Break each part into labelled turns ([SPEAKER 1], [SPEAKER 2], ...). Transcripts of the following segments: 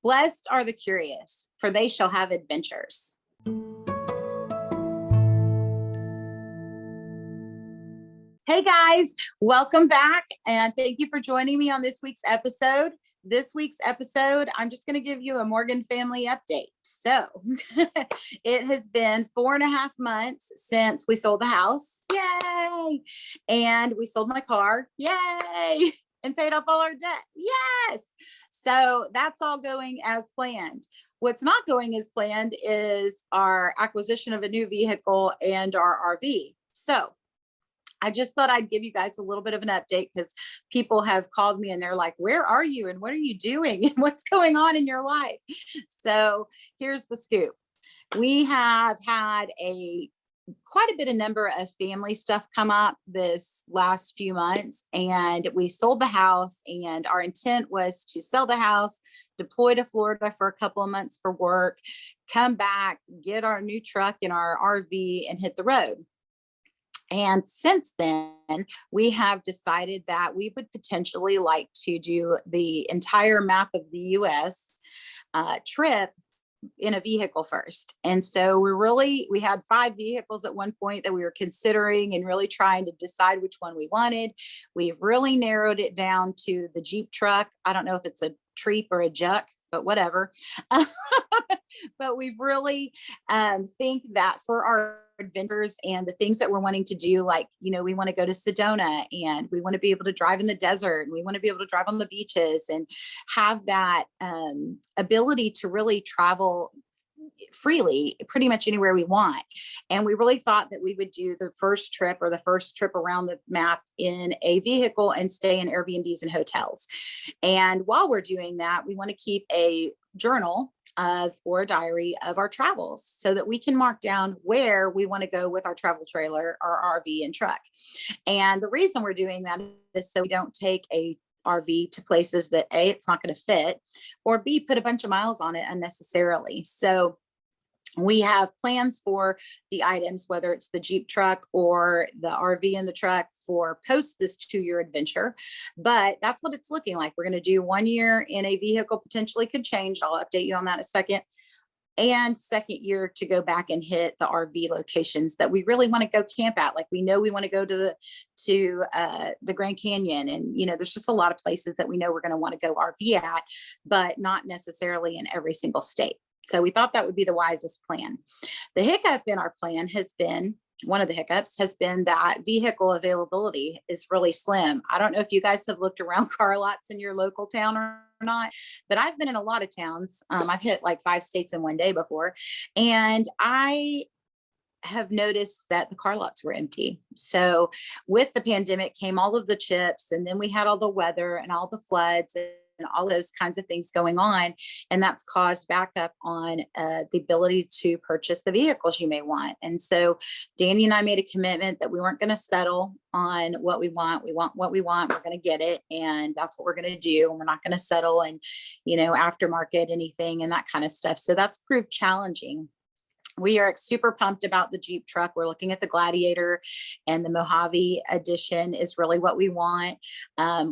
[SPEAKER 1] Blessed are the curious, for they shall have adventures. Hey guys, welcome back. And thank you for joining me on this week's episode. I'm just going to give you a Morgan family update. So it has been 4.5 months since we sold the house. Yay. And we sold my car. Yay. And paid off all our debt. Yes. So that's all going as planned. What's not going as planned is our acquisition of a new vehicle and our RV. So I just thought I'd give you guys a little bit of an update because people have called me and they're like, where are you? And what are you doing? And what's going on in your life? So here's the scoop. We have had quite a bit of number of family stuff come up this last few months, and we sold the house, and our intent was to sell the house, deploy to Florida for a couple of months for work, come back, get our new truck and our RV and hit the road. And since then, we have decided that we would potentially like to do the entire map of the US trip in a vehicle first. And so we had 5 vehicles at one point that we were considering and really trying to decide which one we wanted. We've really narrowed it down to the Jeep truck. I don't know if it's a Treep or a Juck, but whatever. But we've really think that for our adventures and the things that we're wanting to do, like, we want to go to Sedona, and we want to be able to drive in the desert, and we want to be able to drive on the beaches and have that ability to really travel freely pretty much anywhere we want. And we really thought that we would do the first trip around the map in a vehicle and stay in Airbnbs and hotels. And while we're doing that, we want to keep a journal or a diary of our travels so that we can mark down where we want to go with our travel trailer, our RV and truck. And the reason we're doing that is so we don't take a RV to places that A, it's not going to fit, or B, put a bunch of miles on it unnecessarily. So we have plans for the items, whether it's the Jeep truck or the RV and the truck, for post this 2-year adventure. But that's what it's looking like. We're going to do 1 year in a vehicle, potentially could change. I'll update you on that in a second. And second year to go back and hit the RV locations that we really want to go camp at. Like, we know we want to go to the Grand Canyon, and there's just a lot of places that we know we're going to want to go RV at, but not necessarily in every single state. So we thought that would be the wisest plan. The hiccup in our plan one of the hiccups has been that vehicle availability is really slim. I don't know if you guys have looked around car lots in your local town or not, but I've been in a lot of towns. I've hit like 5 states in one day before, and I have noticed that the car lots were empty. So with the pandemic came all of the chips, and then we had all the weather and all the floods and all those kinds of things going on. And that's caused backup on the ability to purchase the vehicles you may want. And so Danny and I made a commitment that we weren't going to settle on what we want. We want what we want. We're going to get it. And that's what we're going to do. And we're not going to settle and, aftermarket anything and that kind of stuff. So that's proved challenging. We are super pumped about the Jeep truck. We're looking at the Gladiator, and the Mojave edition is really what we want.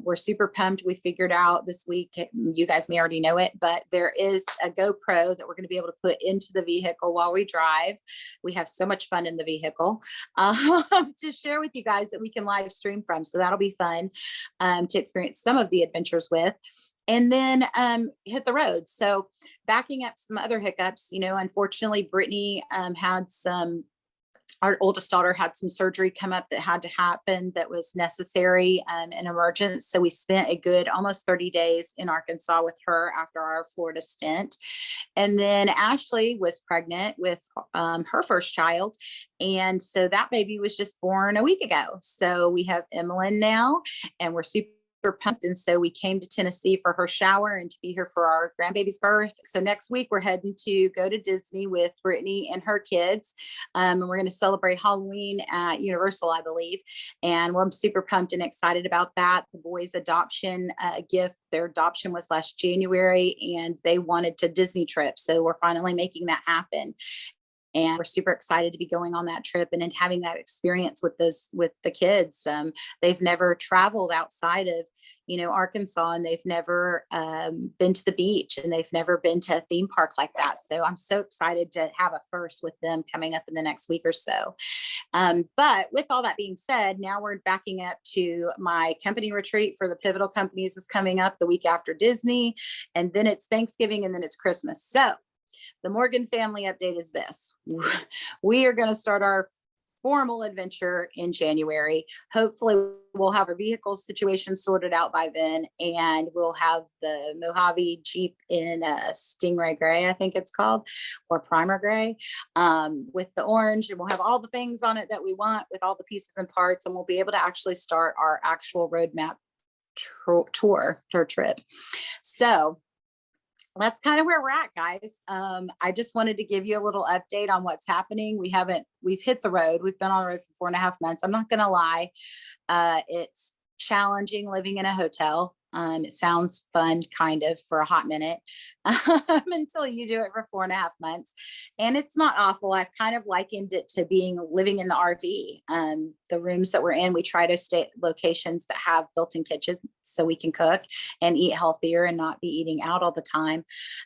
[SPEAKER 1] We're super pumped. We figured out this week, you guys may already know it, but there is a GoPro that we're going to be able to put into the vehicle while we drive. We have so much fun in the vehicle to share with you guys that we can live stream from. So that'll be fun to experience some of the adventures with. And then hit the road. So backing up some other hiccups, unfortunately, Brittany our oldest daughter had some surgery come up that had to happen that was necessary and emergent. So we spent a good almost 30 days in Arkansas with her after our Florida stint. And then Ashley was pregnant with her first child. And so that baby was just born a week ago. So we have Emmeline now, and we're super pumped. And so we came to Tennessee for her shower and to be here for our grandbaby's birth. So next week we're heading to go to Disney with Brittany and her kids. And we're going to celebrate Halloween at Universal, I believe. And we're super pumped and excited about that. The boys' adoption gift, their adoption was last January, and they wanted to Disney trip. So we're finally making that happen. And we're super excited to be going on that trip and then having that experience with the kids. They've never traveled outside of, Arkansas, and they've never been to the beach, and they've never been to a theme park like that. So I'm so excited to have a first with them coming up in the next week or so. But with all that being said, now we're backing up to my company retreat for the Pivotal Companies is coming up the week after Disney, and then it's Thanksgiving, and then it's Christmas. So the Morgan family update is this. We are going to start our formal adventure in January. Hopefully we'll have our vehicle situation sorted out by then, and we'll have the Mojave Jeep in Stingray Gray, I think it's called, or Primer Gray, with the orange, and we'll have all the things on it that we want with all the pieces and parts, and we'll be able to actually start our actual roadmap tour or trip. So that's kind of where we're at, guys. I just wanted to give you a little update on what's happening. We've hit the road. We've been on the road for 4.5 months. I'm not going to lie. It's challenging living in a hotel. It sounds fun kind of for a hot minute until you do it for 4.5 months. And it's not awful. I've kind of likened it to living in the RV. The rooms that we're in, we try to stay at locations that have built-in kitchens so we can cook and eat healthier and not be eating out all the time.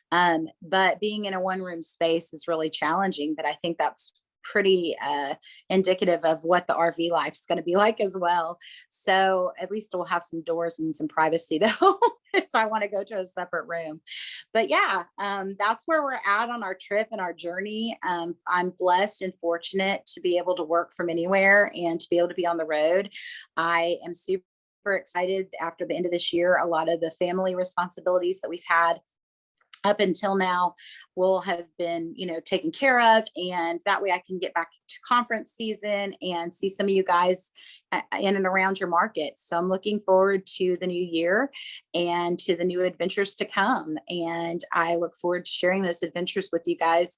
[SPEAKER 1] But being in a one-room space is really challenging, but I think that's pretty indicative of what the RV life is going to be like as well. So at least we'll have some doors and some privacy though, if I want to go to a separate room. But yeah, that's where we're at on our trip and our journey. I'm blessed and fortunate to be able to work from anywhere and to be able to be on the road. I am super excited after the end of this year. A lot of the family responsibilities that we've had up until now will have been, taken care of. And that way I can get back to conference season and see some of you guys in and around your market. So I'm looking forward to the new year and to the new adventures to come. And I look forward to sharing those adventures with you guys.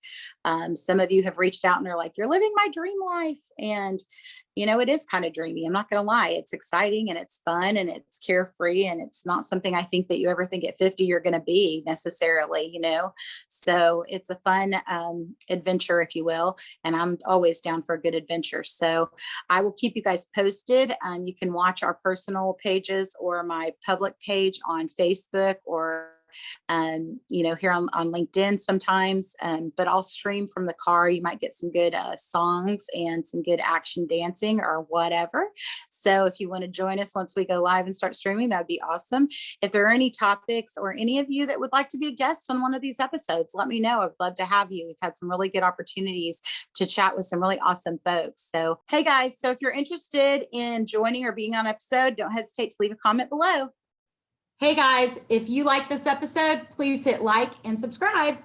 [SPEAKER 1] Some of you have reached out and they're like, you're living my dream life. And it is kind of dreamy. I'm not going to lie. It's exciting and it's fun and it's carefree, and it's not something I think that you ever think at 50 you're going to be necessarily, So it's a fun adventure, if you will. And I'm always down for a good adventure. So I will keep you guys posted. You can watch our personal pages or my public page on Facebook or here on LinkedIn sometimes, but I'll stream from the car. You might get some good songs and some good action dancing or whatever. So if you want to join us once we go live and start streaming, that'd be awesome. If there are any topics or any of you that would like to be a guest on one of these episodes, let me know. I'd love to have you. We've had some really good opportunities to chat with some really awesome folks. So, hey guys, so if you're interested in joining or being on an episode, don't hesitate to leave a comment below. Hey guys, if you like this episode, please hit like and subscribe.